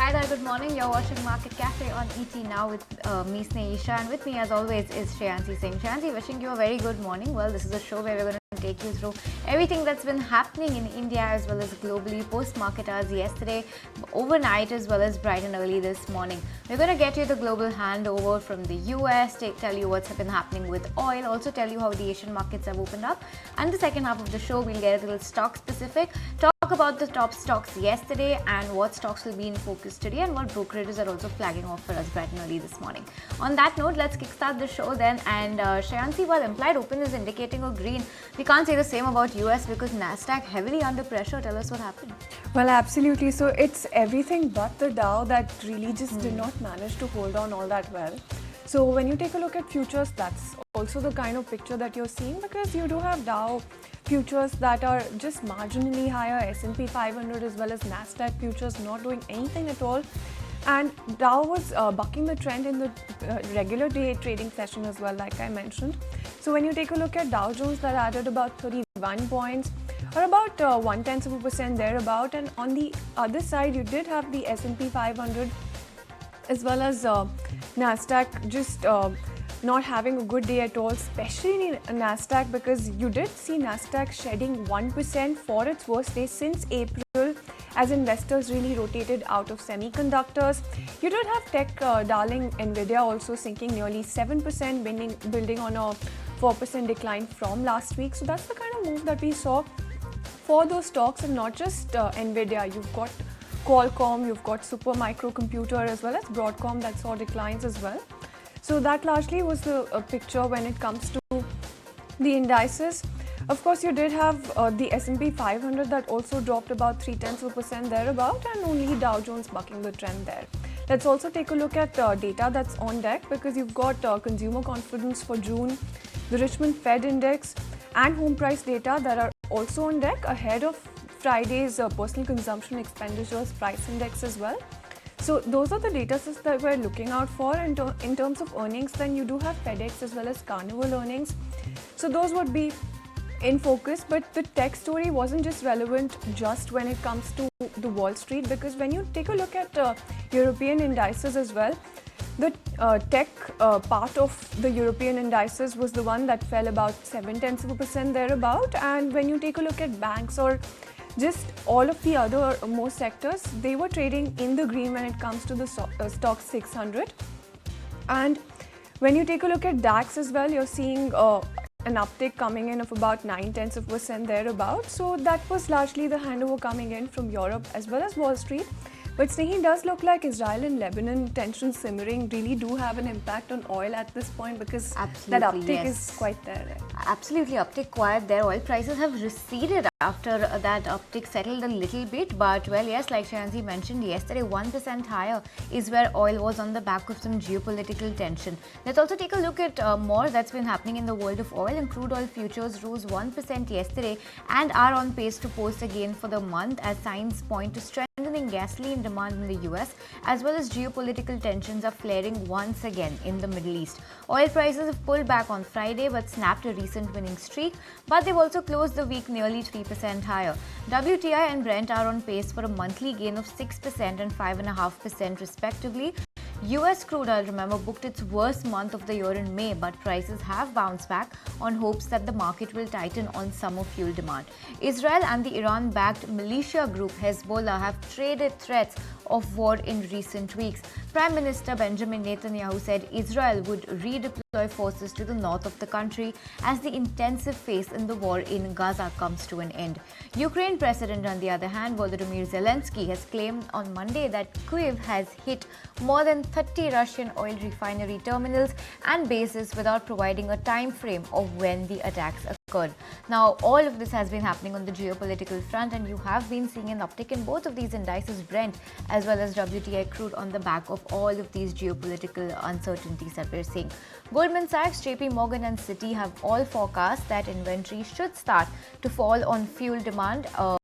Hi there, good morning. You're watching Market Cafe on ET Now with me, Snehisha, and with me as always is Shreyansi Singh. Shreyansi, wishing you a very good morning. Well, this is a show where we're going to take you through everything that's been happening in India as well as globally, post-market hours yesterday, overnight as well as bright and early this morning. We're going to get you the global handover from the US, tell you what's been happening with oil, also tell you how the Asian markets have opened up. And the second half of the show, we'll get a little stock specific, talk about the top stocks yesterday and what stocks will be in focus today and what brokerages are also flagging off for us bright and early this morning. On that note, let's kickstart the show then. And Shreyansi, while implied open is indicating a green, we can't say the same about US because Nasdaq heavily under pressure. Tell us what happened. Well, absolutely. So it's everything but the Dow that really just did not manage to hold on all that well. So when you take a look at futures, that's also the kind of picture that you're seeing because you do have Dow futures that are just marginally higher, S&P 500 as well as Nasdaq futures not doing anything at all. And Dow was bucking the trend in the regular day trading session as well, like I mentioned. So when you take a look at Dow Jones, that added about 31 points or about 0.1% thereabout. And on the other side, you did have the S&P 500 as well as Nasdaq just not having a good day at all, especially in Nasdaq because you did see Nasdaq shedding 1% for its worst day since April as investors really rotated out of semiconductors. You did have tech darling Nvidia also sinking nearly 7%, building on a 4% decline from last week. So that's the kind of move that we saw for those stocks, and not just Nvidia. You've got Qualcomm, you've got Super Microcomputer as well as Broadcom that saw declines as well. So that largely was the picture when it comes to the indices. Of course, you did have the S&P 500 that also dropped about 0.3% thereabout, and only Dow Jones bucking the trend there. Let's also take a look at data that's on deck because you've got consumer confidence for June, the Richmond Fed Index and home price data that are also on deck ahead of Friday's personal consumption expenditures price index as well. So those are the data sets that we're looking out for. And in terms of earnings, then you do have FedEx as well as Carnival earnings. So those would be in focus, but the tech story wasn't just relevant just when it comes to the Wall Street, because when you take a look at European indices as well, the tech part of the European indices was the one that fell about 0.7% thereabout. And when you take a look at banks or just all of the other most sectors, they were trading in the green when it comes to the stock 600. And when you take a look at DAX as well, you're seeing an uptick coming in of about 0.9% thereabout. So that was largely the handover coming in from Europe as well as Wall Street. But Snehi, does look like Israel and Lebanon tensions simmering really do have an impact on oil at this point because that uptick is quite there. Right? Absolutely, uptick quiet there. Oil prices have receded after that uptick settled a little bit. But well, yes, like Shreyansi mentioned yesterday, 1% higher is where oil was on the back of some geopolitical tension. Let's also take a look at more that's been happening in the world of oil. And crude oil futures rose 1% yesterday and are on pace to post again for the month as signs point to strengthening gasoline demand in the US as well as geopolitical tensions are flaring once again in the Middle East. Oil prices have pulled back on Friday but snapped a recent winning streak, but they've also closed the week nearly 3% higher. WTI and Brent are on pace for a monthly gain of 6% and 5.5% respectively. US crude oil, remember, booked its worst month of the year in May, but prices have bounced back on hopes that the market will tighten on summer fuel demand. Israel and the Iran-backed militia group Hezbollah have traded threats of war in recent weeks. Prime Minister Benjamin Netanyahu said Israel would redeploy forces to the north of the country as the intensive phase in the war in Gaza comes to an end. Ukraine President, on the other hand, Volodymyr Zelensky, has claimed on Monday that Kyiv has hit more than 30 Russian oil refinery terminals and bases without providing a time frame of when the attacks occurred. Now, all of this has been happening on the geopolitical front, and you have been seeing an uptick in both of these indices, Brent as well as WTI crude, on the back of all of these geopolitical uncertainties that we're seeing. Goldman Sachs, JP Morgan and Citi have all forecast that inventory should start to fall on fuel demand of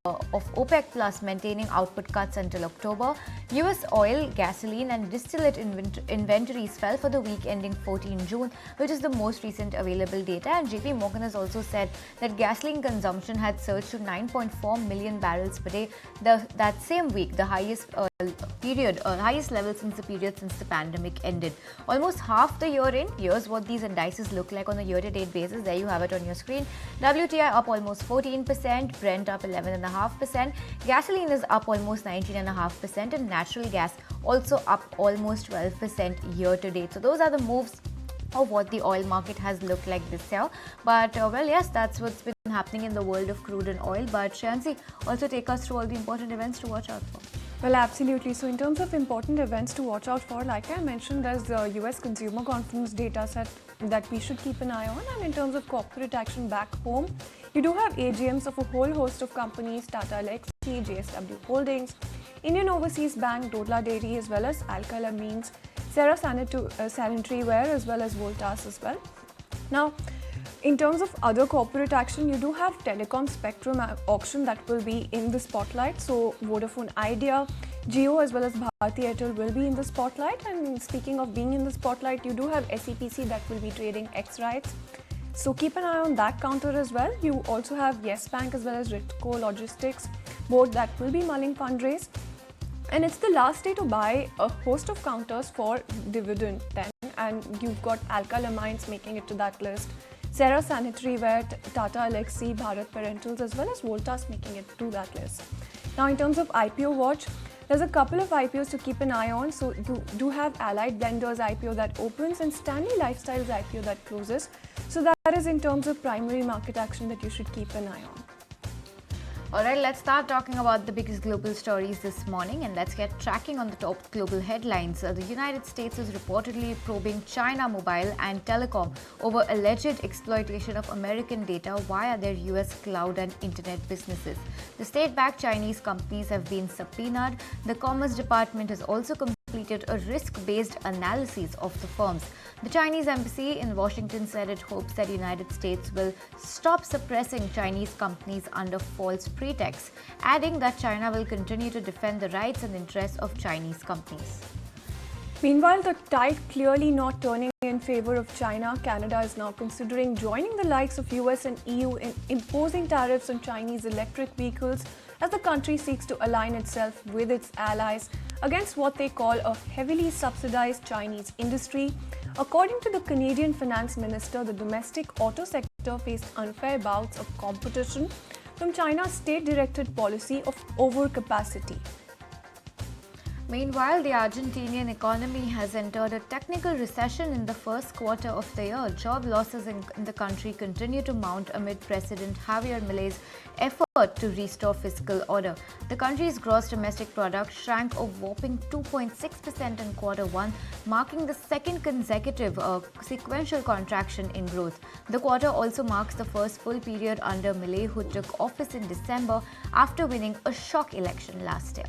OPEC Plus maintaining output cuts until October. US oil, gasoline and distillate inventories fell for the week ending 14 June, which is the most recent available data. And JP Morgan has also said that gasoline consumption had surged to 9.4 million barrels per day that same week, the highest highest level since the period since the pandemic ended. Almost half the year in, here's what these indices look like on a year-to-date basis. There you have it on your screen. WTI up almost 14%, Brent up 11.5%, gasoline is up almost 19.5%, and natural gas also up almost 12% year-to-date. So those are the moves of what the oil market has looked like this year. But well, yes, that's what's been happening in the world of crude and oil. But Shansi, also take us through all the important events to watch out for. Well, absolutely. So in terms of important events to watch out for, like I mentioned, there's the US consumer confidence data set that we should keep an eye on. And in terms of corporate action back home, you do have AGMs of a whole host of companies: Tata Elxsi, JSW Holdings, Indian Overseas Bank, Dodla Dairy, as well as Alkyl Amines, Cera Sanitary Ware, as well as Voltas as well. Now, in terms of other corporate action, you do have telecom spectrum auction that will be in the spotlight. So Vodafone Idea, Jio, as well as Bharti Airtel will be in the spotlight. And speaking of being in the spotlight, you do have SEPC that will be trading X rights. So keep an eye on that counter as well. You also have Yes Bank as well as Ritco Logistics, both that will be mulling fundraise. And it's the last day to buy a host of counters for dividend then. And you've got Alkyl Amines making it to that list, Cera Sanitary Ware, Tata Elxsi, Bharat Parentals, as well as Voltas making it to that list. Now, in terms of IPO watch, there's a couple of IPOs to keep an eye on. So you do have Allied Blenders IPO that opens and Stanley Lifestyles IPO that closes. So that is in terms of primary market action that you should keep an eye on. Alright, let's start talking about the biggest global stories this morning, and let's get tracking on the top global headlines. The United States is reportedly probing China Mobile and Telecom over alleged exploitation of American data via their US cloud and internet businesses. The state-backed Chinese companies have been subpoenaed. The Commerce Department has also completed a risk-based analysis of the firms. The Chinese embassy in Washington said it hopes that the United States will stop suppressing Chinese companies under false pretexts, adding that China will continue to defend the rights and interests of Chinese companies. Meanwhile, the tide clearly not turning in favor of China. Canada is now considering joining the likes of US and EU in imposing tariffs on Chinese electric vehicles as the country seeks to align itself with its allies against what they call a heavily subsidized Chinese industry. According to the Canadian Finance Minister, the domestic auto sector faced unfair bouts of competition from China's state-directed policy of overcapacity. Meanwhile, the Argentinian economy has entered a technical recession in the first quarter of the year. Job losses in the country continue to mount amid President Javier Milei's effort to restore fiscal order. The country's gross domestic product shrank a whopping 2.6% in quarter one, marking the second consecutive sequential contraction in growth. The quarter also marks the first full period under Milei, who took office in December after winning a shock election last year.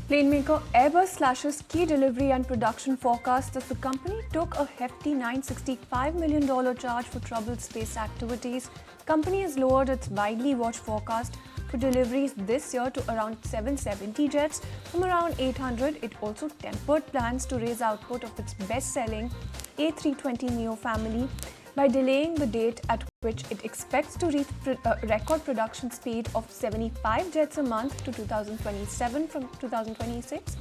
Plane maker Airbus slashes key delivery and production forecasts as the company took a hefty $965 million charge for troubled space activities. The company has lowered its widely watched forecast for deliveries this year to around 770 jets from around 800. It also tempered plans to raise output of its best-selling A320neo family by delaying the date at which it expects to reach record production speed of 75 jets a month to 2027 from 2026.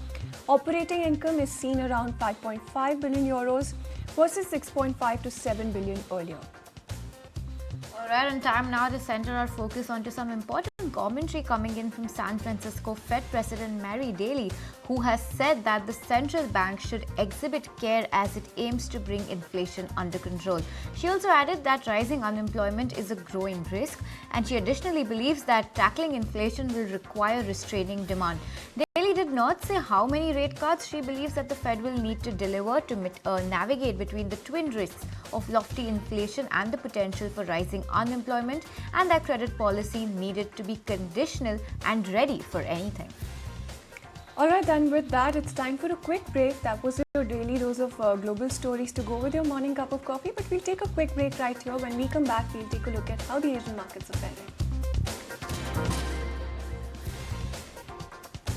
Operating income is seen around 5.5 billion euros versus 6.5 to 7 billion earlier. Alright, and time now to center our focus onto some important commentary coming in from San Francisco Fed President Mary Daly, who has said that the central bank should exhibit care as it aims to bring inflation under control. She also added that rising unemployment is a growing risk, and she additionally believes that tackling inflation will require restraining demand. Daly did not say how many rate cuts she believes that the Fed will need to deliver to navigate between the twin risks of lofty inflation and the potential for rising unemployment, and that credit policy needed to be conditional and ready for anything. Alright, then with that, it's time for a quick break. That was your daily dose of global stories to go with your morning cup of coffee. But we'll take a quick break right here. When we come back, we'll take a look at how the Asian markets are faring.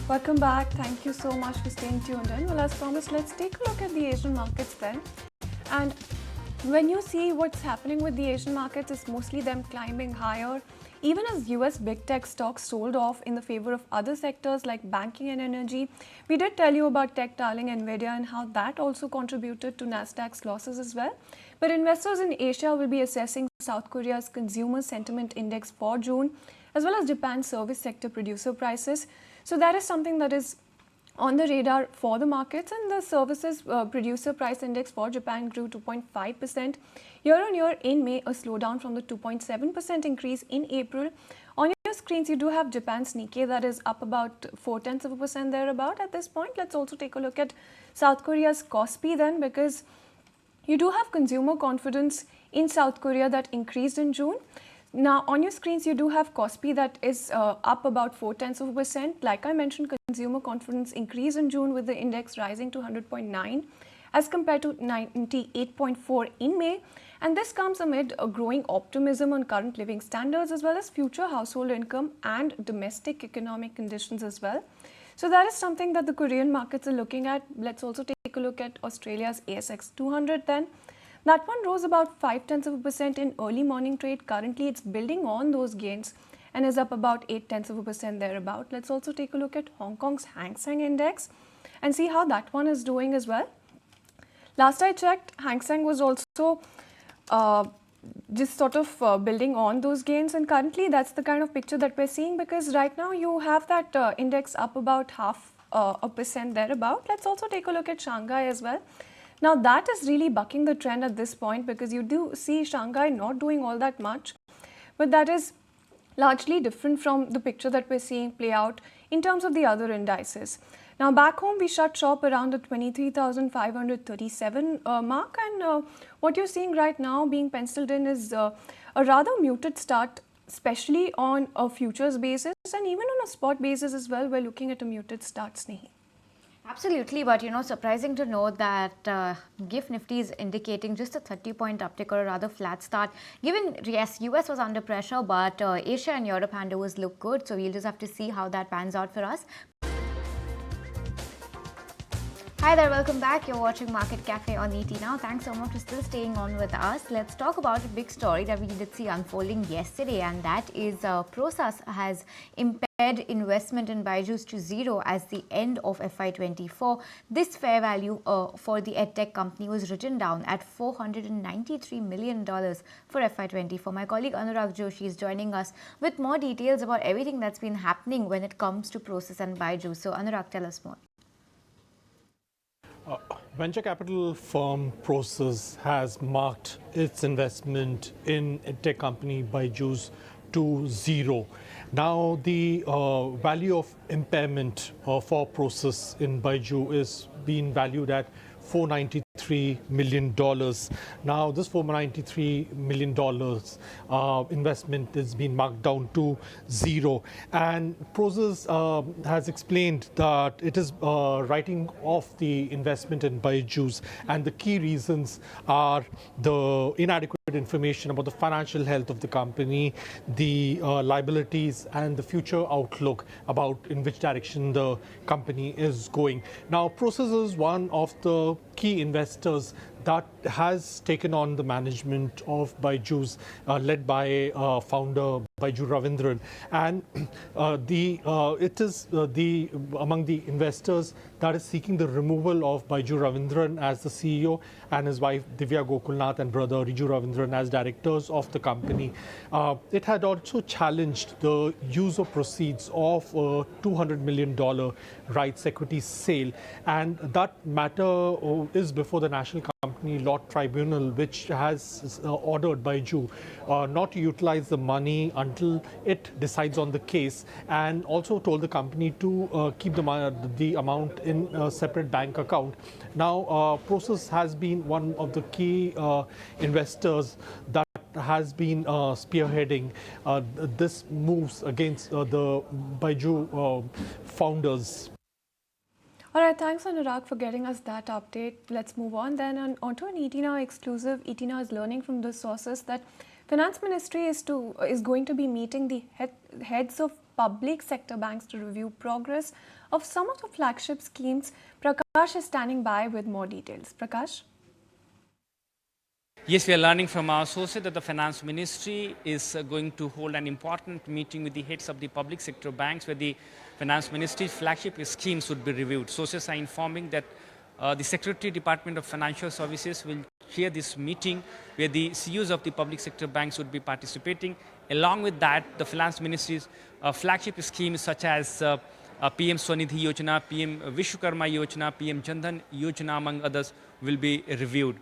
Welcome back. Thank you so much for staying tuned in. Well, as promised, let's take a look at the Asian markets then. And when you see what's happening with the Asian markets, it's mostly them climbing higher. even as US big tech stocks sold off in the favor of other sectors like banking and energy. We did tell you about tech darling Nvidia and how that also contributed to Nasdaq's losses as well. But investors in Asia will be assessing South Korea's consumer sentiment index for June, as well as Japan's service sector producer prices. So that is something that is on the radar for the markets, and the services producer price index for Japan grew 2.5% year on year in May, a slowdown from the 2.7% increase in April. On your screens, you do have Japan's Nikkei that is up about 0.4% thereabout at this point. Let's also take a look at South Korea's Kospi then, because you do have consumer confidence in South Korea that increased in June. Now, on your screens, you do have Kospi that is up about 0.4%. Like I mentioned, consumer confidence increased in June with the index rising to 100.9 as compared to 98.4 in May. And this comes amid a growing optimism on current living standards as well as future household income and domestic economic conditions as well. So that is something that the Korean markets are looking at. Let's also take a look at Australia's ASX 200 then. That one rose about 0.5% in early morning trade. Currently, it's building on those gains and is up about 0.8% thereabout. Let's also take a look at Hong Kong's Hang Seng Index and see how that one is doing as well. Last I checked, Hang Seng was also just sort of building on those gains, and currently that's the kind of picture that we're seeing, because right now you have that index up about 0.5% thereabout. Let's also take a look at Shanghai as well. Now that is really bucking the trend at this point, because you do see Shanghai not doing all that much, but that is largely different from the picture that we're seeing play out in terms of the other indices. Now back home, we shut shop around the 23,537 mark, and what you're seeing right now being penciled in is a rather muted start, especially on a futures basis, and even on a spot basis as well. We're looking at a muted start, Snehi. Absolutely, but surprising to note that GIFT Nifty is indicating just a 30-point uptick, or a rather flat start. Given, yes, US was under pressure, but Asia and Europe handovers look good, so we'll just have to see how that pans out for us. Hi there, welcome back. You're watching Market Cafe on ET Now. Thanks so much for still staying on with us. Let's talk about a big story that we did see unfolding yesterday, and that is Procas has impaired investment in Byju's to zero as the end of FY24. This fair value for the edtech company was written down at $493 million for FY24. My colleague Anurag Joshi is joining us with more details about everything that's been happening when it comes to Procas and Byju. So Anurag, tell us more. Venture capital firm Procas has marked its investment in tech company Byju's to zero. Now the value of impairment for Procas in Byju is being valued at $493 million. Now this $493 million investment is being marked down to zero, and Procas has explained that it is writing off the investment in Byju's, and the key reasons are the inadequate information about the financial health of the company, the liabilities, and the future outlook about in which direction the company is going. Now Procas is one of the key investors that has taken on the management of Byju's, led by founder Byju Ravindran, and it is among the investors that is seeking the removal of Byju Ravindran as the CEO and his wife Divya Gokulnath and brother Riju Ravindran as directors of the company. It had also challenged the use of proceeds of $200 million rights equity sale, and that matter is before the National Company Law Tribunal, which has ordered Byju not to utilize the money until it decides on the case, and also told the company to keep the amount in a separate bank account. Now, Procas has been one of the key investors that has been spearheading this moves against the Byju founders. All right, thanks Anurag for getting us that update. Let's move on then onto an ET Now exclusive. ET Now is learning from the sources that Finance Ministry is going to be meeting the heads of public sector banks to review progress of some of the flagship schemes. Prakash is standing by with more details. Prakash? Yes, we are learning from our sources that the finance ministry is going to hold an important meeting with the heads of the public sector banks where the finance ministry's flagship schemes would be reviewed. Sources are informing that the Secretary Department of Financial Services will chair this meeting where the CEOs of the public sector banks would be participating. Along with that, the finance ministry's flagship schemes such as PM Swanidhi Yojana, PM Vishwakarma Yojana, PM Jandhan Yojana, among others, will be reviewed.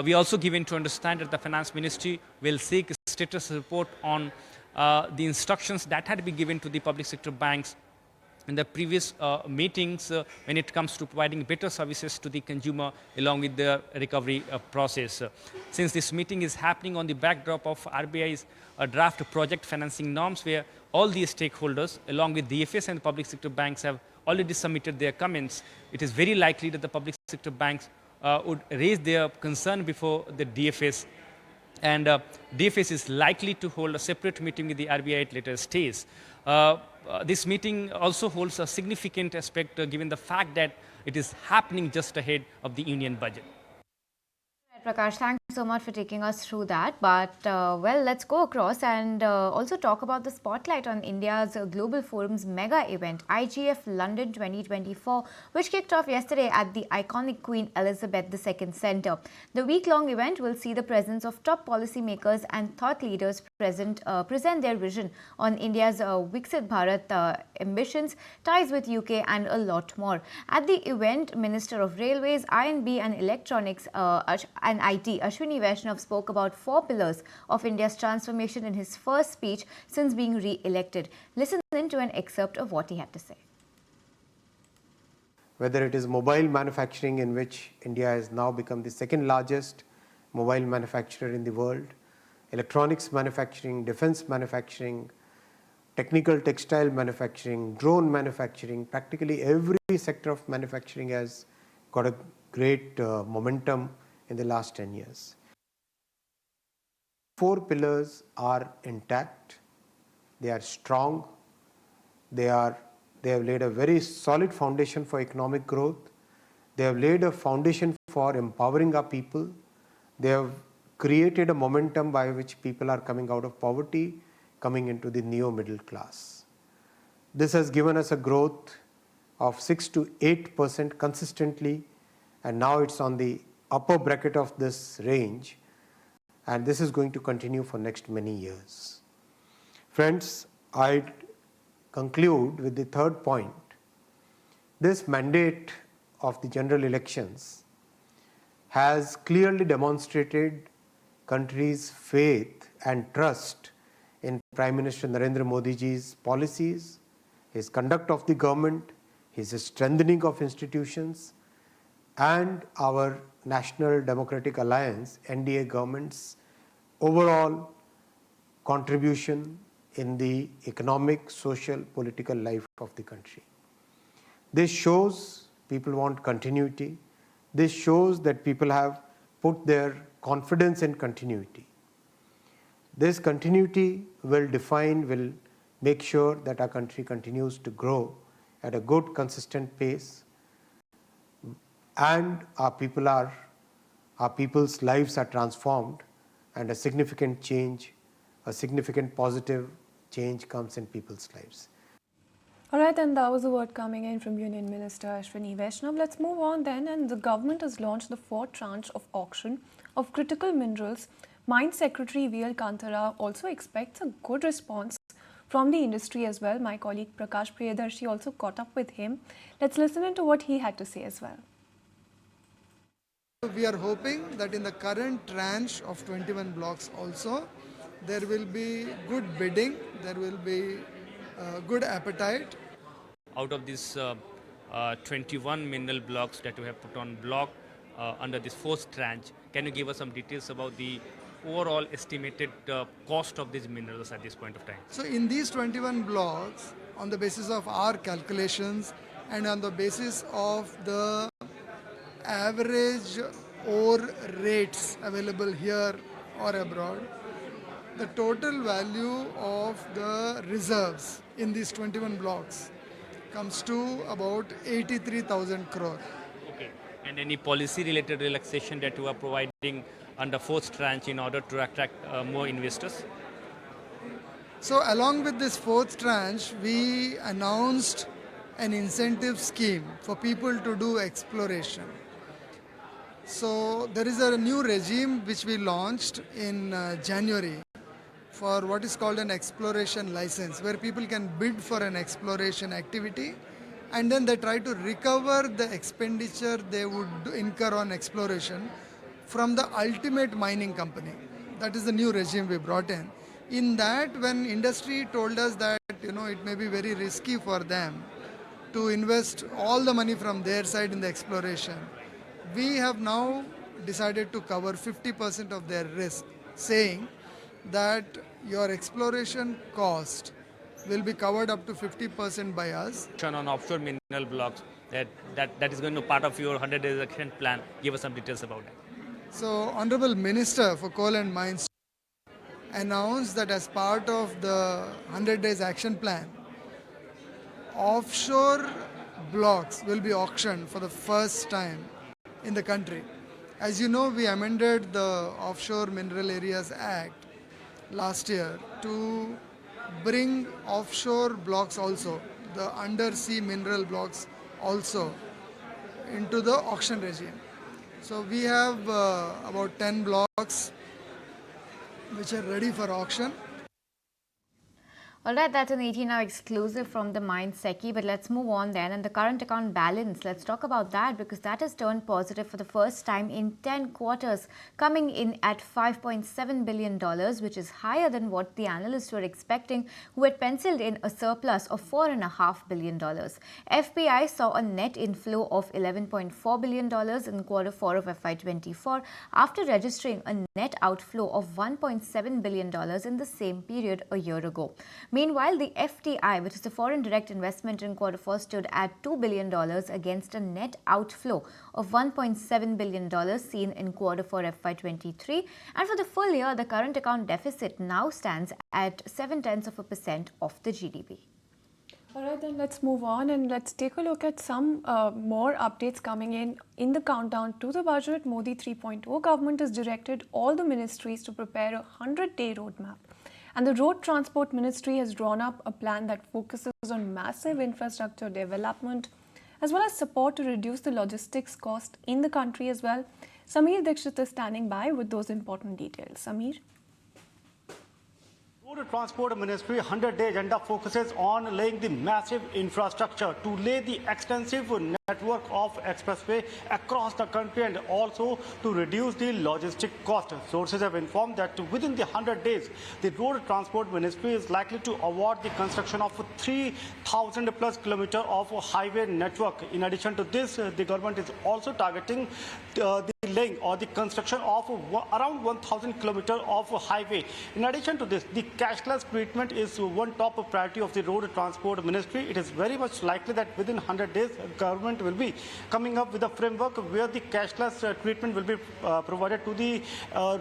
We also given to understand that the finance ministry will seek a status report on the instructions that had been given to the public sector banks in the previous meetings when it comes to providing better services to the consumer along with the recovery process. Since this meeting is happening on the backdrop of RBI's draft project financing norms where all the stakeholders along with DFS and public sector banks have already submitted their comments, it is very likely that the public sector banks would raise their concern before the DFS, and DFS is likely to hold a separate meeting with the RBI at later stage. This meeting also holds a significant aspect given the fact that it is happening just ahead of the union budget. Prakash, thanks so much for taking us through that. But, well, let's go across and also talk about the spotlight on India's Global Forum's mega event, IGF London 2024, which kicked off yesterday at the iconic Queen Elizabeth II Centre. The week-long event will see the presence of top policymakers and thought leaders present their vision on India's Viksit Bharat ambitions, ties with UK, and a lot more. At the event, Minister of Railways, I&B and Electronics and IT, Ashwini Vaishnav, spoke about 4 pillars of India's transformation in his first speech since being re-elected. Listen in to an excerpt of what he had to say. Whether it is mobile manufacturing, in which India has now become the second largest mobile manufacturer in the world, electronics manufacturing, defense manufacturing, technical textile manufacturing, drone manufacturing, practically every sector of manufacturing has got a great momentum in the last 10 years. 4 pillars are intact, they are strong, they have laid a very solid foundation for economic growth, they have laid a foundation for empowering our people, they have created a momentum by which people are coming out of poverty, coming into the neo-middle class. This has given us a growth of 6 to 8% consistently, and now it's on the upper bracket of this range, and this is going to continue for next many years. Friends, I conclude with the third point. This mandate of the general elections has clearly demonstrated country's faith and trust in Prime Minister Narendra Modi ji's policies, his conduct of the government, his strengthening of institutions, and our National Democratic Alliance, NDA government's overall contribution in the economic, social, political life of the country. This shows people want continuity. This shows that people have put their confidence in continuity. This continuity will make sure that our country continues to grow at a good, consistent pace, and our people's lives are transformed, and a significant change, a significant positive change comes in people's lives. All right, and that was a word coming in from Union Minister Ashwini Vaishnav. Let's move on then, and the government has launched the 4th tranche of auction of critical minerals. Mine Secretary VL Kantara also expects a good response from the industry as well. My colleague Prakash Priyadarshi also caught up with him. Let's listen into what he had to say as well. We are hoping that in the current tranche of 21 blocks also, there will be good bidding, there will be good appetite. Out of these 21 mineral blocks that we have put on block under this 4th tranche, can you give us some details about the overall estimated cost of these minerals at this point of time? So in these 21 blocks, on the basis of our calculations and on the basis of the average ore rates available here or abroad, the total value of the reserves in these 21 blocks comes to about 83,000 crore. Okay. And any policy related relaxation that you are providing under fourth tranche in order to attract more investors? So along with this fourth tranche, we announced an incentive scheme for people to do exploration. So there is a new regime which we launched in January for what is called an exploration license, where people can bid for an exploration activity and then they try to recover the expenditure they would incur on exploration from the ultimate mining company. That is the new regime we brought in. In that, when industry told us that it may be very risky for them to invest all the money from their side in the exploration, we have now decided to cover 50% of their risk, saying that your exploration cost will be covered up to 50% by us. On offshore mineral blocks, that is going to be part of your 100 days action plan. Give us some details about it. So, Honorable Minister for Coal and Mines announced that as part of the 100 days action plan, offshore blocks will be auctioned for the first time in the country. As you know, we amended the Offshore Mineral Areas Act last year to bring offshore blocks also, the undersea mineral blocks also, into the auction regime. So we have about 10 blocks which are ready for auction. Alright, that's an 18 hour exclusive from the Mind Sebi, but let's move on then. And the current account balance, let's talk about that because that has turned positive for the first time in 10 quarters, coming in at $5.7 billion, which is higher than what the analysts were expecting, who had penciled in a surplus of $4.5 billion. FPI saw a net inflow of $11.4 billion in Q4 of FY24 after registering a net outflow of $1.7 billion in the same period a year ago. Meanwhile, the FDI, which is the foreign direct investment in Q4, stood at $2 billion against a net outflow of $1.7 billion seen in Q4 FY23. And for the full year, the current account deficit now stands at 0.7% of the GDP. All right, then let's move on and let's take a look at some more updates coming in the countdown to the budget. Modi 3.0 government has directed all the ministries to prepare a 100-day roadmap. And the Road Transport Ministry has drawn up a plan that focuses on massive infrastructure development as well as support to reduce the logistics cost in the country as well. Sameer Dixit is standing by with those important details. Sameer? Road Transport Ministry 100-day agenda focuses on laying the massive infrastructure to lay the extensive network of expressway across the country and also to reduce the logistic cost. Sources have informed that within the 100 days, the Road Transport Ministry is likely to award the construction of 3,000 plus kilometers of highway network. In addition to this, the government is also targeting the laying or the construction of around 1,000 kilometers of highway. In addition to this, the cashless treatment is one top priority of the Road Transport Ministry. It is very much likely that within 100 days, government will be coming up with a framework where the cashless treatment will be provided to the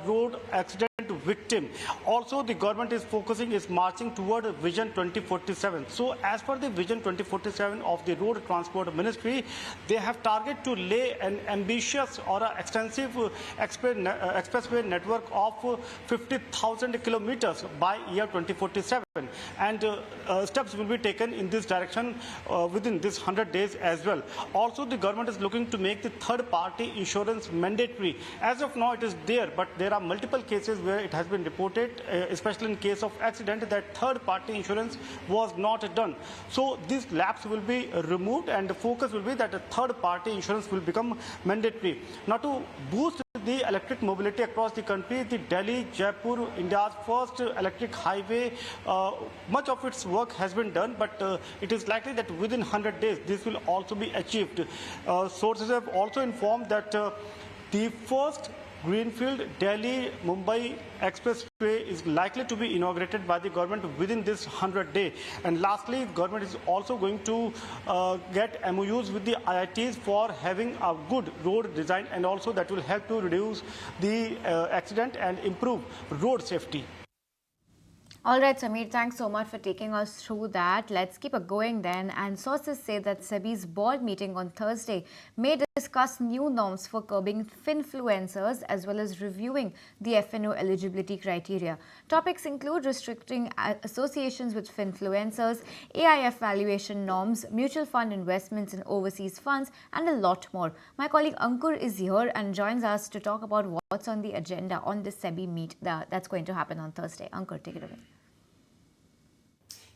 road accident victim. Also, the government is marching toward Vision 2047. So, as per the Vision 2047 of the Road Transport Ministry, they have targeted to lay an ambitious or an extensive expressway network of 50,000 kilometers by year 2047. And steps will be taken in this direction within this 100 days as well. Also, the government is looking to make the third-party insurance mandatory. As of now, it is there, but there are multiple cases where it has been reported, especially in case of accident, that third-party insurance was not done. So, these lapse will be removed and the focus will be that a third-party insurance will become mandatory. Now, to boost the electric mobility across the country, the Delhi-Jaipur, India's first electric highway, much of its work has been done, but it is likely that within 100 days this will also be achieved. Sources have also informed that the first Greenfield Delhi-Mumbai Expressway is likely to be inaugurated by the government within this 100 days. And lastly, government is also going to get MOUs with the IITs for having a good road design, and also that will help to reduce the accident and improve road safety. All right, Sameer, thanks so much for taking us through that. Let's keep it going then. And sources say that Sebi's board meeting on Thursday may discuss new norms for curbing finfluencers as well as reviewing the FNO eligibility criteria. Topics include restricting associations with finfluencers, AIF valuation norms, mutual fund investments in overseas funds, and a lot more. My colleague Ankur is here and joins us to talk about what's on the agenda on this Sebi meet that's going to happen on Thursday. Ankur, take it away.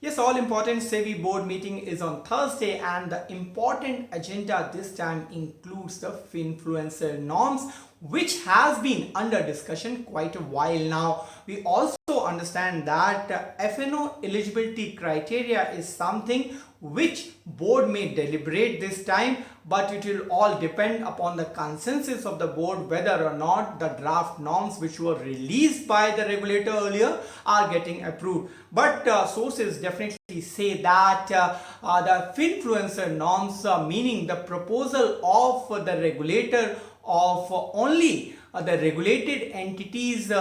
Yes, all important Sebi board meeting is on Thursday, and the important agenda this time includes the finfluencer norms, which has been under discussion quite a while now. We also understand that FNO eligibility criteria is something which board may deliberate this time, but it will all depend upon the consensus of the board whether or not the draft norms which were released by the regulator earlier are getting approved. But sources definitely say that the finfluencer norms, meaning the proposal of the regulator of only the regulated entities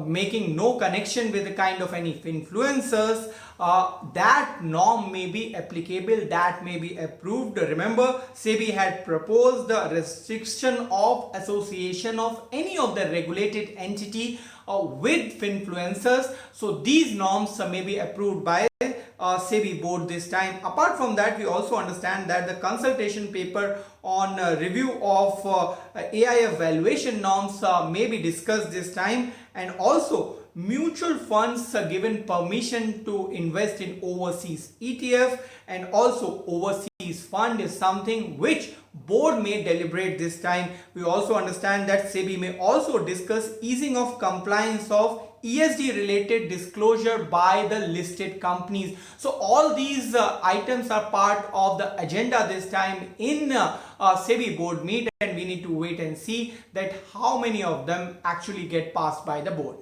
making no connection with the kind of any influencers, that norm may be applicable, that may be approved. Remember, Sebi had proposed the restriction of association of any of the regulated entity with influencers. So these norms may be approved by Sebi board this time. Apart from that, we also understand that the consultation paper on review of AIF valuation norms may be discussed this time, and also mutual funds are given permission to invest in overseas ETF, and also overseas fund is something which board may deliberate this time. We also understand that Sebi may also discuss easing of compliance of ESG related disclosure by the listed companies. So all these items are part of the agenda this time in Sebi board meet, and we need to wait and see that how many of them actually get passed by the board.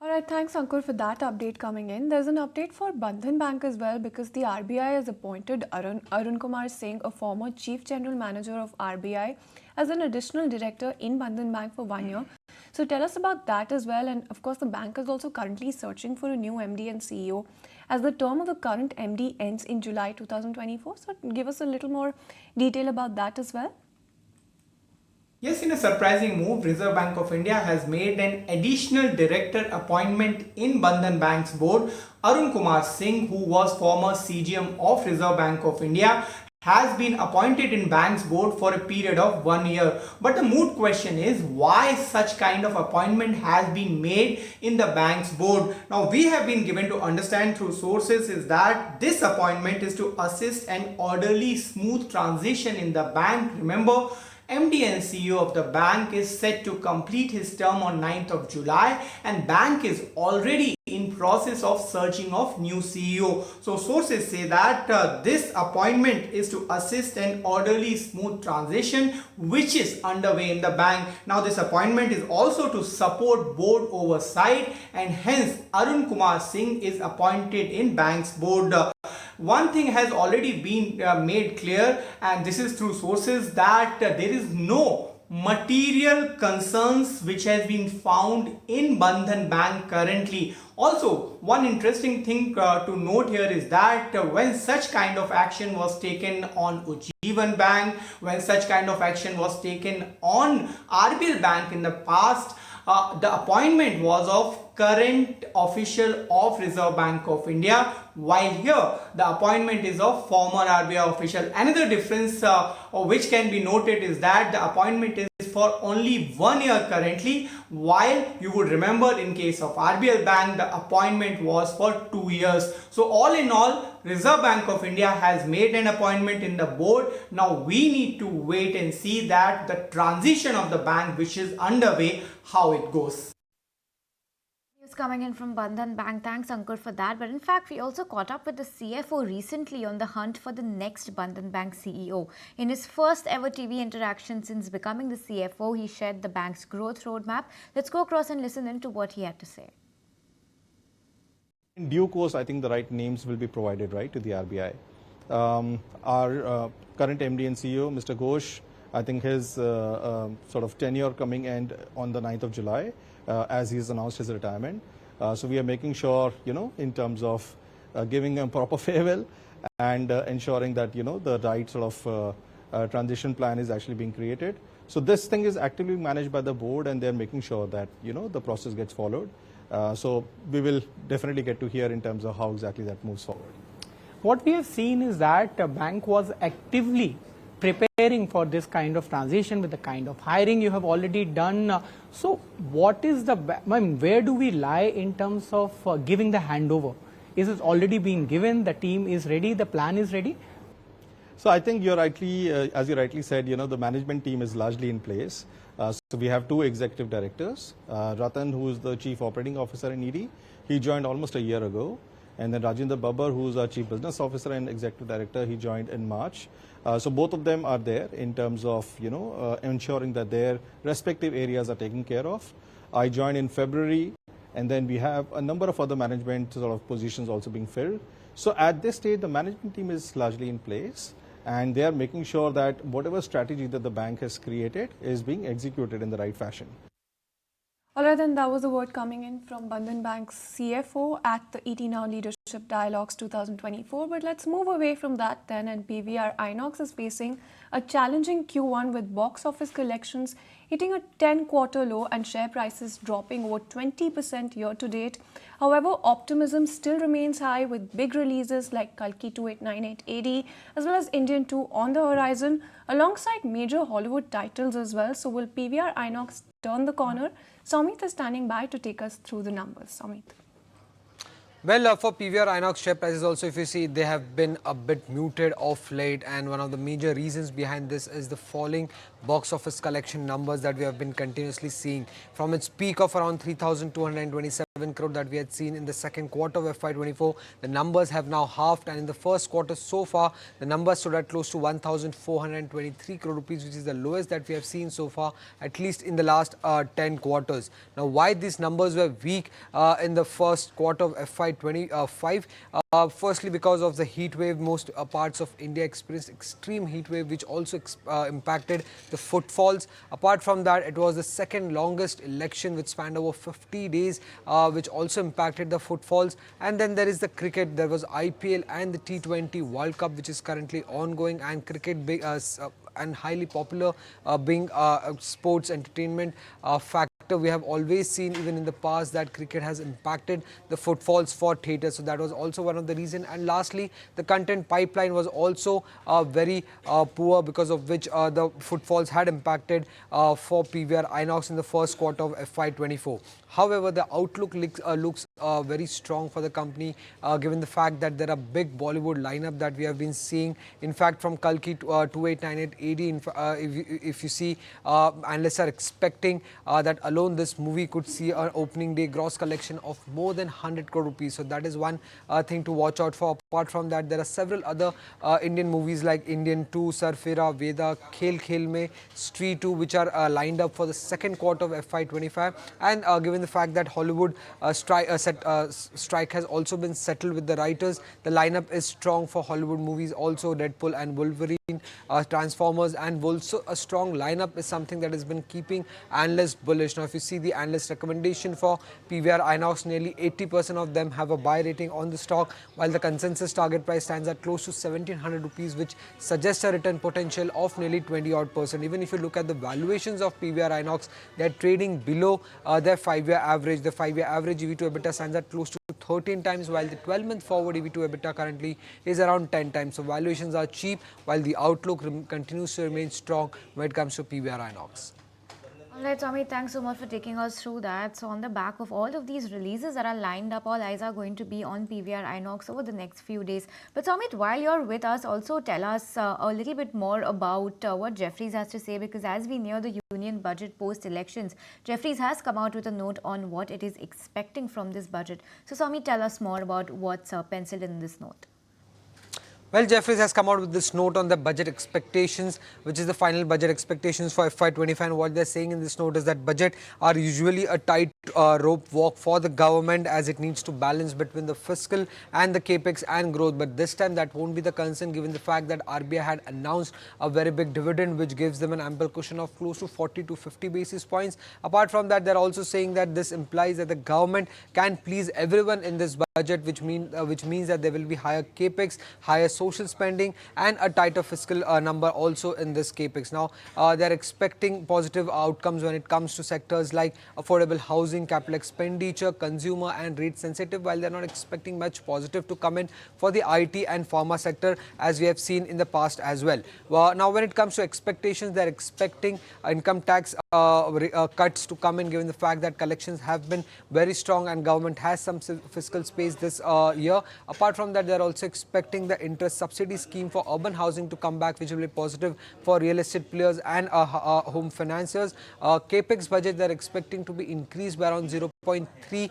Alright, thanks Ankur for that update coming in. There's an update for Bandhan Bank as well, because the RBI has appointed Arun Kumar Singh, a former Chief General Manager of RBI, as an additional director in Bandhan Bank for 1 year. So tell us about that as well. And of course, the bank is also currently searching for a new MD and CEO, as the term of the current MD ends in July 2024. So give us a little more detail about that as well. Yes, in a surprising move, Reserve Bank of India has made an additional director appointment in Bandhan Bank's board. Arun Kumar Singh, who was former CGM of Reserve Bank of India, has been appointed in bank's board for a period of 1 year. But the moot question is why such kind of appointment has been made in the bank's board. Now, we have been given to understand through sources is that this appointment is to assist an orderly, smooth transition in the bank. Remember, MD and CEO of the bank is set to complete his term on 9th of July, and bank is already in process of searching of new CEO. So sources say that this appointment is to assist an orderly, smooth transition which is underway in the bank. Now this appointment is also to support board oversight, and hence Arun Kumar Singh is appointed in bank's board. One thing has already been made clear, and this is through sources, that there is no material concerns which has been found in Bandhan Bank currently. Also, one interesting thing to note here is that when such kind of action was taken on Ujjivan Bank, when such kind of action was taken on RBL Bank in the past, the appointment was of current official of Reserve Bank of India, while here the appointment is of former RBI official. Another difference which can be noted is that the appointment is for only 1 year currently, while you would remember in case of RBL Bank the appointment was for 2 years. So all in all, Reserve Bank of India has made an appointment in the board. Now we need to wait and see that the transition of the bank which is underway, how it goes. News coming in from Bandhan Bank. Thanks, Ankur, for that. But in fact, we also caught up with the CFO recently on the hunt for the next Bandhan Bank CEO. In his first ever TV interaction since becoming the CFO, he shared the bank's growth roadmap. Let's go across and listen in to what he had to say. In due course, I think the right names will be provided, right, to the RBI. Our current MD and CEO, Mr. Ghosh, I think his sort of tenure coming end on the 9th of July, as he's announced his retirement. So we are making sure, in terms of giving a proper farewell and ensuring that, the right sort of transition plan is actually being created. So this thing is actively managed by the board, and they're making sure that, the process gets followed. So we will definitely get to hear in terms of how exactly that moves forward. What we have seen is that the bank was actively preparing for this kind of transition with the kind of hiring you have already done. So what is where do we lie in terms of giving the handover? Is it already being given? The team is ready, the plan is ready? So I think you're rightly, as you rightly said, the management team is largely in place. So we have 2 executive directors. Ratan, who is the chief operating officer in ED, he joined almost a year ago. And then Rajendra Babbar, who is our chief business officer and executive director, he joined in March. So both of them are there in terms of, ensuring that their respective areas are taken care of. I joined in February, and then we have a number of other management sort of positions also being filled. So at this stage, the management team is largely in place, and they are making sure that whatever strategy that the bank has created is being executed in the right fashion. All right, then that was the word coming in from Bandhan Bank's CFO at the ET Now Leadership Dialogues 2024. But let's move away from that then, and PVR Inox is facing a challenging Q1 with box office collections hitting a 10-quarter low and share prices dropping over 20% year to date. However, optimism still remains high with big releases like Kalki 2898 AD as well as Indian 2 on the horizon, alongside major Hollywood titles as well. So will PVR Inox turn the corner? Samit is standing by to take us through the numbers. Samit. Well, for PVR Inox share prices also, if you see, they have been a bit muted of late, and one of the major reasons behind this is the falling box office collection numbers that we have been continuously seeing. From its peak of around 3,227 crore that we had seen in the second quarter of FY24, the numbers have now halved, and in the first quarter so far, the numbers stood at close to 1,423 crore rupees, which is the lowest that we have seen so far, at least in the last 10 quarters. Now, why these numbers were weak in the first quarter of FY25? Firstly, because of the heat wave, most parts of India experienced extreme heat wave, which also impacted the footfalls. Apart from that, it was the second longest election, which spanned over 50 days, which also impacted the footfalls. And then there is the cricket. There was IPL and the T20 World Cup, which is currently ongoing, and cricket and highly popular being sports entertainment factor. We have always seen, even in the past, that cricket has impacted the footfalls for theatres. So that was also one of the reasons. And lastly, the content pipeline was also very poor, because of which the footfalls had impacted for PVR Inox in the first quarter of FY24. However, the outlook looks very strong for the company, given the fact that there are big Bollywood lineup that we have been seeing. In fact, from Kalki 2898 AD, if you see, analysts are expecting that alone this movie could see an opening day gross collection of more than 100 crore rupees. So that is one thing to watch out for. Apart from that, there are several other Indian movies like Indian 2, Sarfera, Veda, Khel Khel Mein, Street 2, which are lined up for the second quarter of FY25. And given the fact that Hollywood strike has also been settled with the writers, the lineup is strong for Hollywood movies. Also, Deadpool and Wolverine, Transformers, and also a strong lineup is something that has been keeping analysts bullish. Now, if you see the analyst recommendation for PVR Inox, nearly 80% of them have a buy rating on the stock, while the consensus target price stands at close to 1,700 rupees, which suggests a return potential of nearly 20-odd%. Even if you look at the valuations of PVR Inox, they are trading below their 5-year average. The 5-year average EV to EBITDA stands at close to 13 times, while the 12-month forward EV to EBITDA currently is around 10 times. So valuations are cheap, while the outlook continues to remain strong when it comes to PVR Inox. Alright, Swami, thanks so much for taking us through that. So on the back of all of these releases that are lined up, all eyes are going to be on PVR Inox over the next few days. But Swami, while you're with us, also tell us a little bit more about what Jefferies has to say, because as we near the union budget post-elections, Jefferies has come out with a note on what it is expecting from this budget. So Swami, tell us more about what's penciled in this note. Well, Jeffries has come out with this note on the budget expectations, which is the final budget expectations for FY25. And what they're saying in this note is that budget are usually a tight rope walk for the government as it needs to balance between the fiscal and the capex and growth. But this time that won't be the concern given the fact that RBI had announced a very big dividend which gives them an ample cushion of close to 40 to 50 basis points. Apart from that, they're also saying that this implies that the government can please everyone in this budget, which means that there will be higher capex, higher social spending and a tighter fiscal number also in this capex. Now, they're expecting positive outcomes when it comes to sectors like affordable housing, capital expenditure, consumer and rate sensitive, while they're not expecting much positive to come in for the IT and pharma sector as we have seen in the past as well. Now, when it comes to expectations, they're expecting income tax cuts to come in given the fact that collections have been very strong and government has some fiscal space this year. Apart from that, they're also expecting the interest subsidy scheme for urban housing to come back, which will be positive for real estate players and home financiers. Capex budget they're expecting to be increased by around 0.3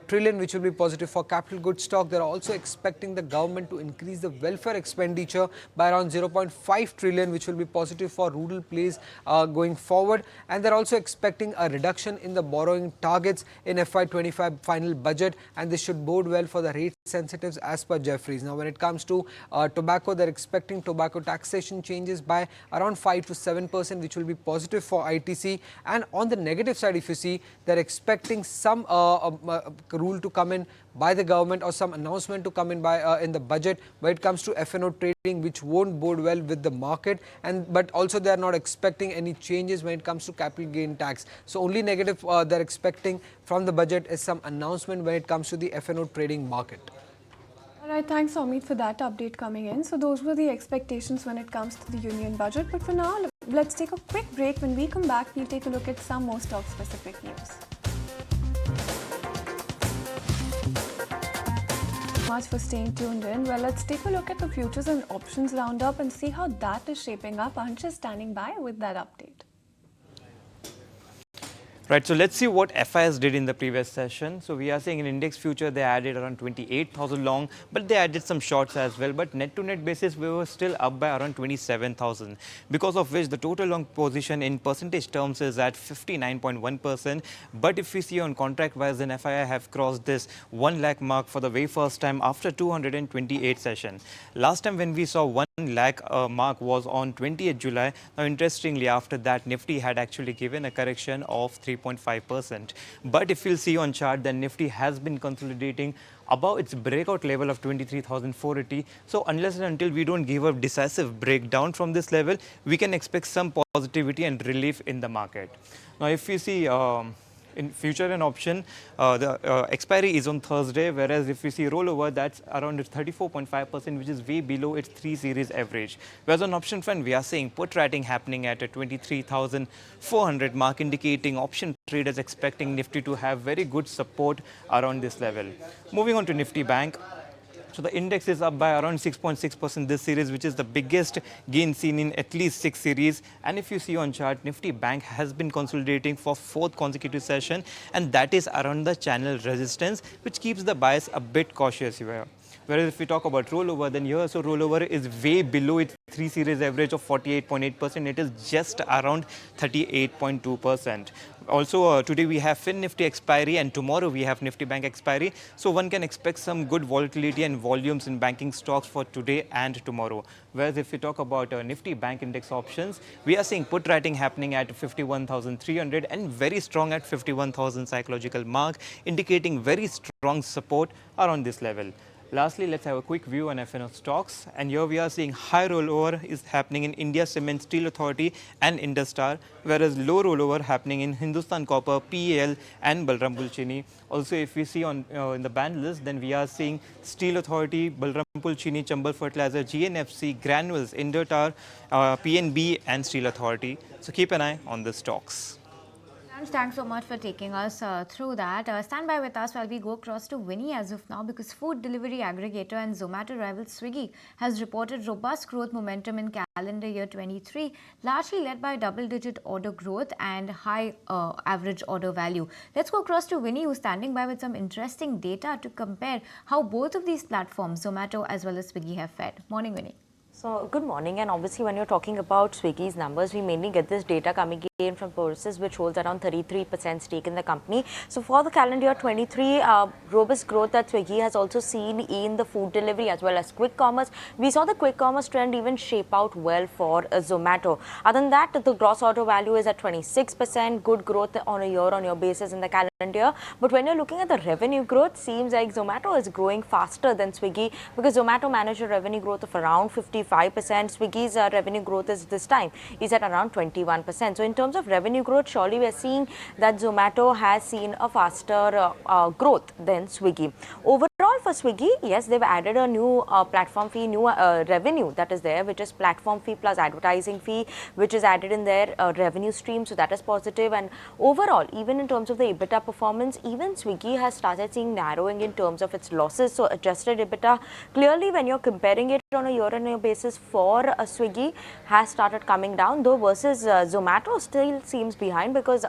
trillion, which will be positive for capital goods stock. They're also expecting the government to increase the welfare expenditure by around 0.5 trillion, which will be positive for rural plays going forward. And they're also expecting a reduction in the borrowing targets in FY25 final budget, and this should bode well for the rate sensitives as per Jeffries. Now, when it comes to tobacco, they're expecting tobacco taxation changes by around 5 to 7%, which will be positive for ITC. And on the negative side, if you see, they're expecting some rule to come in by the government or some announcement to come in by in the budget when it comes to F&O trading, which won't bode well with the market. But also they are not expecting any changes when it comes to capital gain tax. So only negative they're expecting from the budget is some announcement when it comes to the F&O trading market. All right, thanks Amit for that update coming in. So those were the expectations when it comes to the union budget. But for now, let's take a quick break. When we come back, we'll take a look at some more stock-specific news. Much for staying tuned in. Well, let's take a look at the futures and options roundup and see how that is shaping up. Ansh is standing by with that update. Right, so let's see what FIs did in the previous session. So we are seeing in index future they added around 28,000 long, but they added some shorts as well. But net to net basis, we were still up by around 27,000, because of which the total long position in percentage terms is at 59.1%. But if we see on contract wise, then FI have crossed this 1 lakh mark for the very first time after 228 session. Last time when we saw 1 lakh mark was on 20th July. Now, interestingly, after that, Nifty had actually given a correction of 3.5%. But if you'll see on chart, then Nifty has been consolidating above its breakout level of 23,480. So unless and until we don't give a decisive breakdown from this level, we can expect some positivity and relief in the market. Now, if we see in future and option, the expiry is on Thursday, whereas if we see rollover, that's around 34.5%, which is way below its 3 series average. Whereas on option front, we are seeing put writing happening at a 23,400 mark, indicating option traders expecting Nifty to have very good support around this level. Moving on to Nifty Bank. So the index is up by around 6.6% this series, which is the biggest gain seen in at least 6 series. And if you see on chart, Nifty Bank has been consolidating for 4th consecutive session, and that is around the channel resistance, which keeps the buyers a bit cautious here. Whereas if we talk about rollover, then here also rollover is way below its 3 series average of 48.8%. It is just around 38.2%. Also, today we have Fin Nifty expiry, and tomorrow we have Nifty Bank expiry. So one can expect some good volatility and volumes in banking stocks for today and tomorrow. Whereas if we talk about Nifty Bank index options, we are seeing put writing happening at 51,300 and very strong at 51,000 psychological mark, indicating very strong support around this level. Lastly, let's have a quick view on F&O stocks. And here we are seeing high rollover is happening in India Cement Steel Authority and Industar, whereas low rollover happening in Hindustan Copper, PAL and Balrampur Chini. Also, if we see on in the band list, then we are seeing Steel Authority, Balrampur Chini, Chambal Fertilizer, GNFC, Granules, Industar, PNB and Steel Authority. So keep an eye on the stocks. Thanks so much for taking us through that. Stand by with us while we go across to Winnie as of now, because food delivery aggregator and Zomato rival Swiggy has reported robust growth momentum in calendar year 23, largely led by double-digit order growth and high average order value. Let's go across to Winnie, who's standing by with some interesting data to compare how both of these platforms, Zomato as well as Swiggy, have fared. Morning, Winnie. So, good morning, and obviously when you're talking about Swiggy's numbers, we mainly get this data coming in from Procas, which holds around 33% stake in the company. So, for the calendar year 23, robust growth that Swiggy has also seen in the food delivery as well as quick commerce. We saw the quick commerce trend even shape out well for Zomato. Other than that, the gross order value is at 26%, good growth on a year-on-year basis in the calendar year. But when you're looking at the revenue growth, seems like Zomato is growing faster than Swiggy, because Zomato managed a revenue growth of around 55%. Swiggy's revenue growth is this time is at around 21%. So in terms of revenue growth, surely we are seeing that Zomato has seen a faster growth than Swiggy. Overall for Swiggy, yes, they've added a new platform fee, new revenue that is there, which is platform fee plus advertising fee, which is added in their revenue stream. So that is positive. And overall, even in terms of the EBITDA performance, even Swiggy has started seeing narrowing in terms of its losses. So adjusted EBITDA, clearly when you're comparing it on a year-on-year basis for Swiggy, has started coming down, though versus Zomato still seems behind, because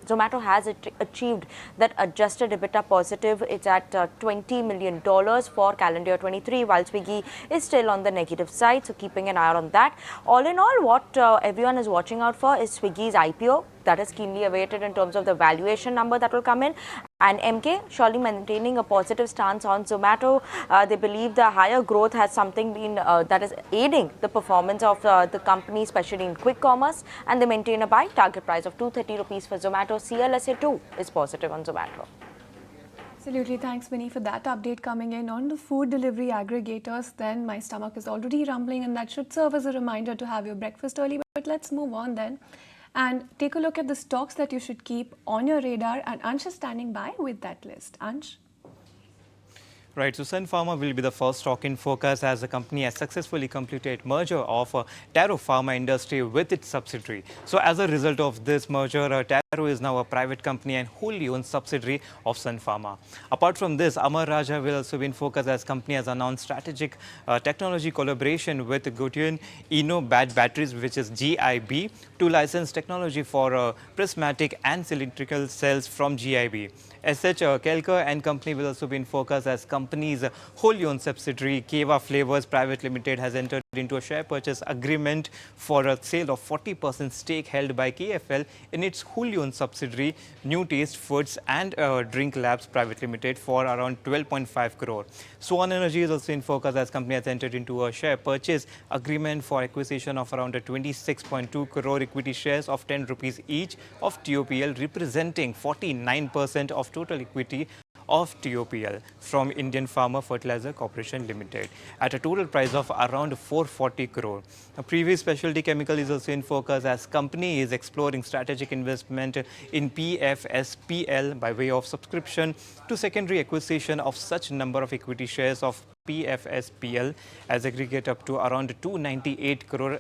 Zomato has achieved that adjusted EBITDA positive. It's at $20 million for calendar year 23, while Swiggy is still on the negative side. So keeping an eye on that. All in all, what everyone is watching out for is Swiggy's IPO. That is keenly awaited in terms of the valuation number that will come in. And MK surely maintaining a positive stance on Zomato. They believe the higher growth has something been that is aiding the performance of the company, especially in quick commerce. And they maintain a buy target price of 230 rupees for Zomato. CLSA 2 is positive on Zomato. Absolutely. Thanks, Winnie, for that update coming in. On the food delivery aggregators, then my stomach is already rumbling, and that should serve as a reminder to have your breakfast early. But let's move on then and take a look at the stocks that you should keep on your radar. And Ansh is standing by with that list. Ansh? Right, so Sun Pharma will be the first stock in focus, as the company has successfully completed merger of Taro Pharma Industry with its subsidiary. So as a result of this merger, Taro is now a private company and wholly owned subsidiary of Sun Pharma. Apart from this, Amar Raja will also be in focus, as company has announced strategic technology collaboration with Gotian InnoBat Batteries, which is GIB, to license technology for prismatic and cylindrical cells from GIB. As such, Kelker and company will also be in focus, as company's wholly owned subsidiary Keva Flavors Private Limited has entered into a share purchase agreement for a sale of 40% stake held by KFL in its wholly owned subsidiary New Taste Foods and Drink Labs Private Limited for around 12.5 crore. Swan Energy is also in focus, as company has entered into a share purchase agreement for acquisition of around 26.2 crore equity shares of 10 rupees each of TOPL, representing 49% of total equity of TOPL from Indian Pharma Fertilizer Corporation Limited at a total price of around 440 crore. A previous specialty chemical is also in focus, as company is exploring strategic investment in PFSPL by way of subscription to secondary acquisition of such number of equity shares of PFSPL as aggregate up to around 298 crore,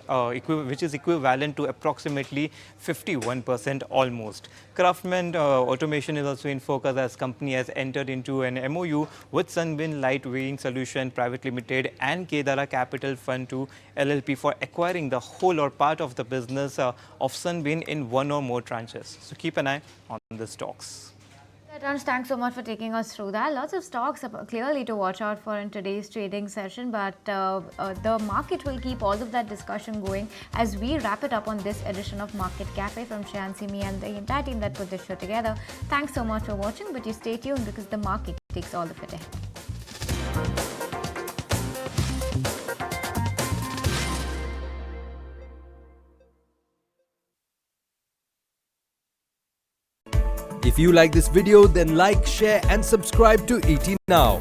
which is equivalent to approximately 51% almost. Craftsman Automation is also in focus, as company has entered into an MOU with Sunbeam Light Weighing Solution Private Limited and Kedara Capital Fund 2 LLP for acquiring the whole or part of the business of Sunbeam in one or more tranches. So keep an eye on the stocks. Tranch, thanks so much for taking us through that. Lots of stocks clearly to watch out for in today's trading session, but the market will keep all of that discussion going as we wrap it up on this edition of Market Cafe. From Shreyan, Simi and the entire team that put this show together, thanks so much for watching, but you stay tuned, because the market takes all of it ahead. If you like this video, then like, share and subscribe to ET Now.